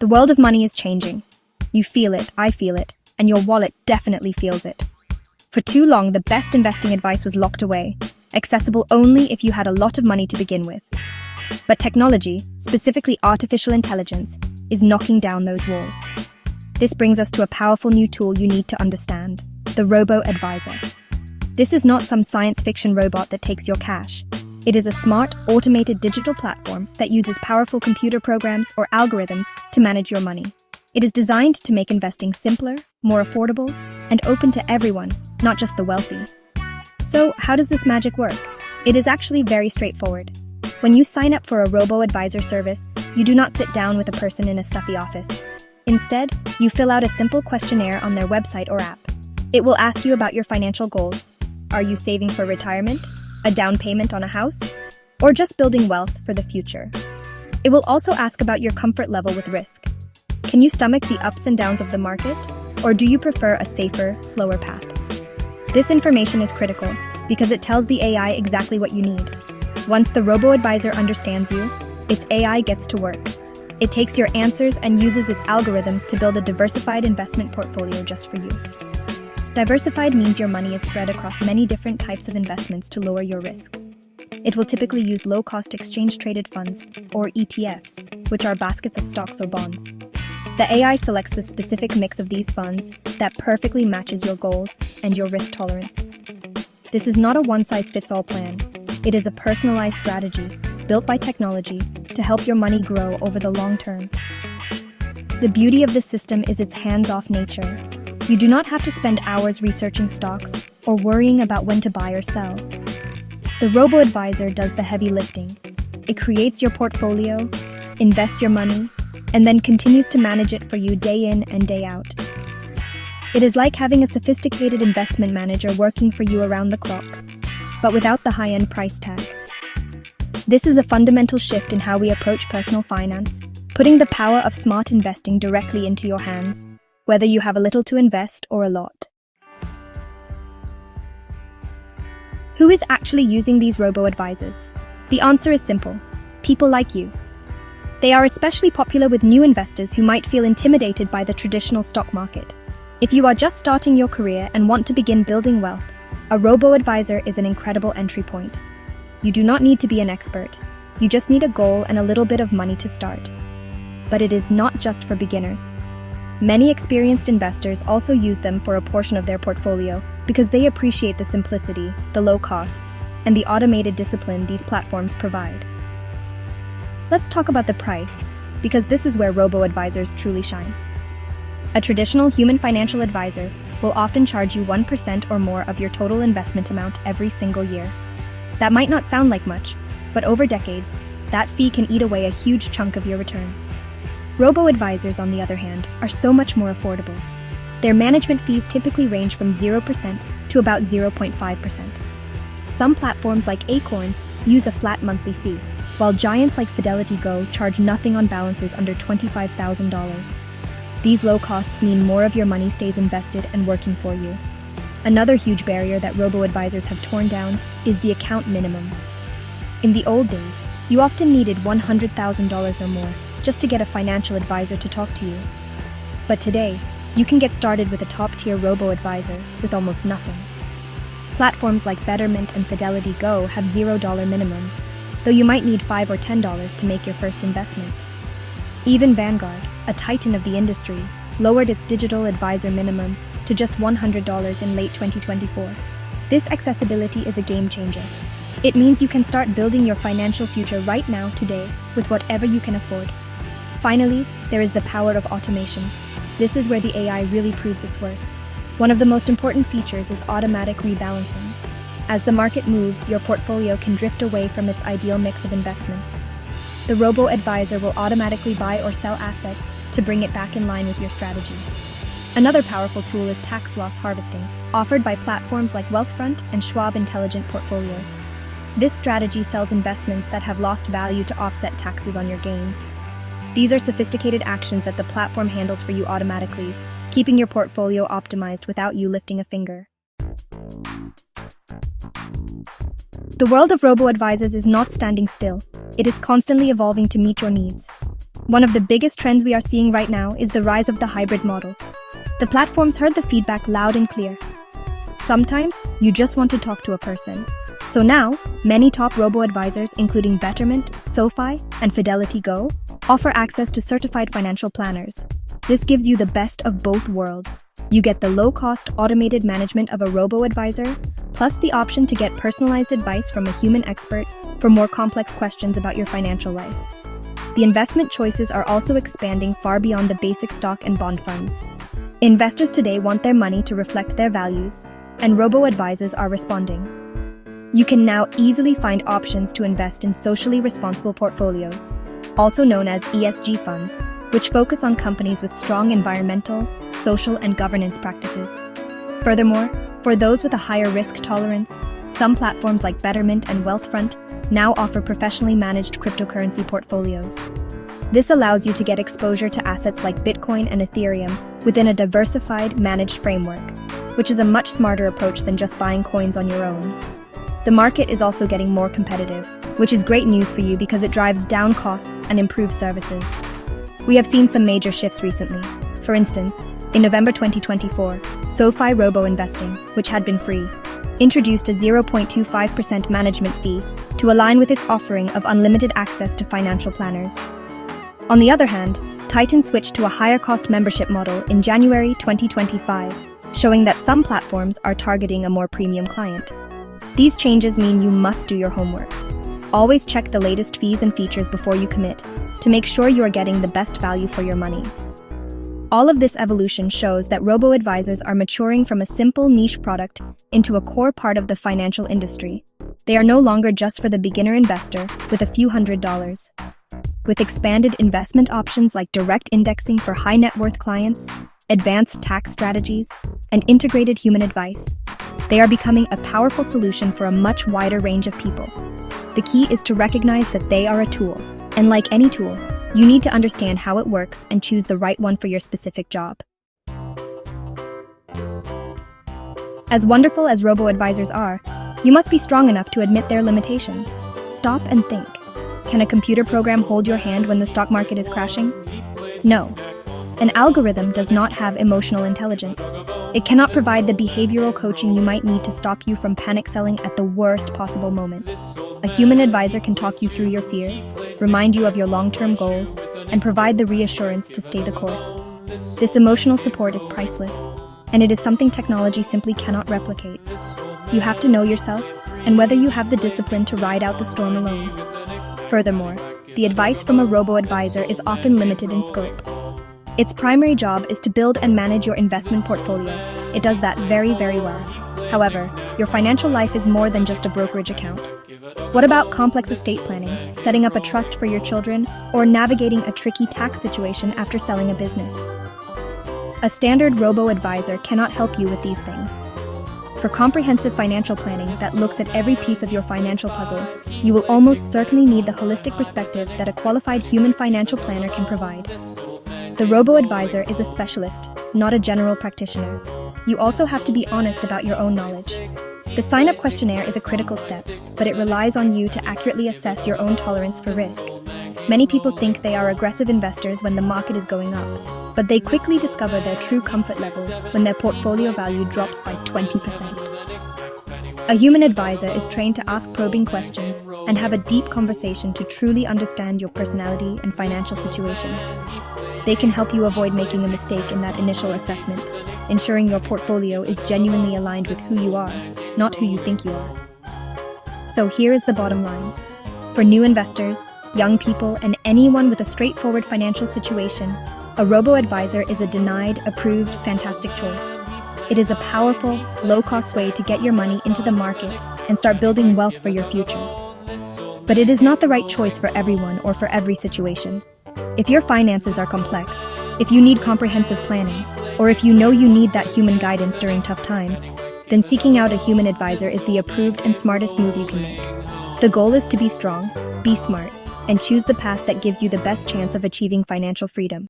The world of money is changing. You feel it, I feel it, and your wallet definitely feels it. For too long, the best investing advice was locked away, accessible only if you had a lot of money to begin with. But technology, specifically artificial intelligence, is knocking down those walls. This brings us to a powerful new tool you need to understand, the Robo-Advisor. This is not some science fiction robot that takes your cash. It is a smart, automated digital platform that uses powerful computer programs or algorithms to manage your money. It is designed to make investing simpler, more affordable, and open to everyone, not just the wealthy. So, how does this magic work? It is actually very straightforward. When you sign up for a Robo-Advisor service, you do not sit down with a person in a stuffy office. Instead, you fill out a simple questionnaire on their website or app. It will ask you about your financial goals. Are you saving for retirement? A down payment on a house? Or just building wealth for the future? It will also ask about your comfort level with risk. Can you stomach the ups and downs of the market? Or do you prefer a safer, slower path? This information is critical because it tells the AI exactly what you need. Once the Robo-Advisor understands you, its AI gets to work. It takes your answers and uses its algorithms to build a diversified investment portfolio just for you. Diversified means your money is spread across many different types of investments to lower your risk. It will typically use low-cost exchange-traded funds, or ETFs, which are baskets of stocks or bonds. The AI selects the specific mix of these funds that perfectly matches your goals and your risk tolerance. This is not a one-size-fits-all plan. It is a personalized strategy built by technology to help your money grow over the long term. The beauty of this system is its hands-off nature. You do not have to spend hours researching stocks or worrying about when to buy or sell. The Robo-Advisor does the heavy lifting. It creates your portfolio, invests your money, and then continues to manage it for you day in and day out. It is like having a sophisticated investment manager working for you around the clock, but without the high-end price tag. This is a fundamental shift in how we approach personal finance, putting the power of smart investing directly into your hands, whether you have a little to invest or a lot. Who is actually using these robo-advisors? The answer is simple: people like you. They are especially popular with new investors who might feel intimidated by the traditional stock market. If you are just starting your career and want to begin building wealth, a robo-advisor is an incredible entry point. You do not need to be an expert. You just need a goal and a little bit of money to start. But it is not just for beginners. Many experienced investors also use them for a portion of their portfolio because they appreciate the simplicity, the low costs, and the automated discipline these platforms provide. Let's talk about the price, because this is where robo-advisors truly shine. A traditional human financial advisor will often charge you 1% or more of your total investment amount every single year. That might not sound like much, but over decades, that fee can eat away a huge chunk of your returns. Robo-advisors, on the other hand, are so much more affordable. Their management fees typically range from 0% to about 0.5%. Some platforms like Acorns use a flat monthly fee, while giants like Fidelity Go charge nothing on balances under $25,000. These low costs mean more of your money stays invested and working for you. Another huge barrier that robo-advisors have torn down is the account minimum. In the old days, you often needed $100,000 or more just to get a financial advisor to talk to you. But today, you can get started with a top-tier robo-advisor with almost nothing. Platforms like Betterment and Fidelity Go have $0 minimums, though you might need $5 or $10 to make your first investment. Even Vanguard, a titan of the industry, lowered its digital advisor minimum to just $100 in late 2024. This accessibility is a game changer. It means you can start building your financial future right now, today, with whatever you can afford. Finally, there is the power of automation. This is where the AI really proves its worth. One of the most important features is automatic rebalancing. As the market moves, your portfolio can drift away from its ideal mix of investments. The robo-advisor will automatically buy or sell assets to bring it back in line with your strategy. Another powerful tool is tax loss harvesting, offered by platforms like Wealthfront and Schwab Intelligent Portfolios. This strategy sells investments that have lost value to offset taxes on your gains. These are sophisticated actions that the platform handles for you automatically, keeping your portfolio optimized without you lifting a finger. The world of robo-advisors is not standing still. It is constantly evolving to meet your needs. One of the biggest trends we are seeing right now is the rise of the hybrid model. The platforms heard the feedback loud and clear. Sometimes, you just want to talk to a person. So now, many top robo-advisors, including Betterment, SoFi, and Fidelity Go, offer access to certified financial planners. This gives you the best of both worlds. You get the low-cost automated management of a robo-advisor, plus the option to get personalized advice from a human expert for more complex questions about your financial life. The investment choices are also expanding far beyond the basic stock and bond funds. Investors today want their money to reflect their values, and robo-advisors are responding. You can now easily find options to invest in socially responsible portfolios, also known as ESG funds, which focus on companies with strong environmental, social, and governance practices. Furthermore, for those with a higher risk tolerance, some platforms like Betterment and Wealthfront now offer professionally managed cryptocurrency portfolios. This allows you to get exposure to assets like Bitcoin and Ethereum within a diversified, managed framework, which is a much smarter approach than just buying coins on your own. The market is also getting more competitive, which is great news for you because it drives down costs and improves services. We have seen some major shifts recently. For instance, in November 2024, SoFi Robo-Investing, which had been free, introduced a 0.25% management fee to align with its offering of unlimited access to financial planners. On the other hand, Titan switched to a higher-cost membership model in January 2025, showing that some platforms are targeting a more premium client. These changes mean you must do your homework. Always check the latest fees and features before you commit to make sure you are getting the best value for your money. All of this evolution shows that robo-advisors are maturing from a simple niche product into a core part of the financial industry. They are no longer just for the beginner investor with a few $100s. With expanded investment options like direct indexing for high net worth clients, advanced tax strategies, and integrated human advice, they are becoming a powerful solution for a much wider range of people. The key is to recognize that they are a tool, and like any tool, you need to understand how it works and choose the right one for your specific job. As wonderful as robo-advisors are, you must be strong enough to admit their limitations. Stop and think. Can a computer program hold your hand when the stock market is crashing? No. An algorithm does not have emotional intelligence. It cannot provide the behavioral coaching you might need to stop you from panic selling at the worst possible moment. A human advisor can talk you through your fears, remind you of your long-term goals, and provide the reassurance to stay the course. This emotional support is priceless, and it is something technology simply cannot replicate. You have to know yourself, and whether you have the discipline to ride out the storm alone. Furthermore, the advice from a robo-advisor is often limited in scope. Its primary job is to build and manage your investment portfolio. It does that very, very well. However, your financial life is more than just a brokerage account. What about complex estate planning, setting up a trust for your children, or navigating a tricky tax situation after selling a business? A standard robo-advisor cannot help you with these things. For comprehensive financial planning that looks at every piece of your financial puzzle, you will almost certainly need the holistic perspective that a qualified human financial planner can provide. The robo-advisor is a specialist, not a general practitioner. You also have to be honest about your own knowledge. The sign-up questionnaire is a critical step, but it relies on you to accurately assess your own tolerance for risk. Many people think they are aggressive investors when the market is going up, but they quickly discover their true comfort level when their portfolio value drops by 20%. A human advisor is trained to ask probing questions and have a deep conversation to truly understand your personality and financial situation. They can help you avoid making a mistake in that initial assessment, ensuring your portfolio is genuinely aligned with who you are, not who you think you are. So here is the bottom line. For new investors, young people, and anyone with a straightforward financial situation, a robo-advisor is a denied, approved, fantastic choice. It is a powerful, low-cost way to get your money into the market and start building wealth for your future. But it is not the right choice for everyone or for every situation. If your finances are complex, if you need comprehensive planning, or if you know you need that human guidance during tough times, then seeking out a human advisor is the approved and smartest move you can make. The goal is to be strong, be smart, and choose the path that gives you the best chance of achieving financial freedom.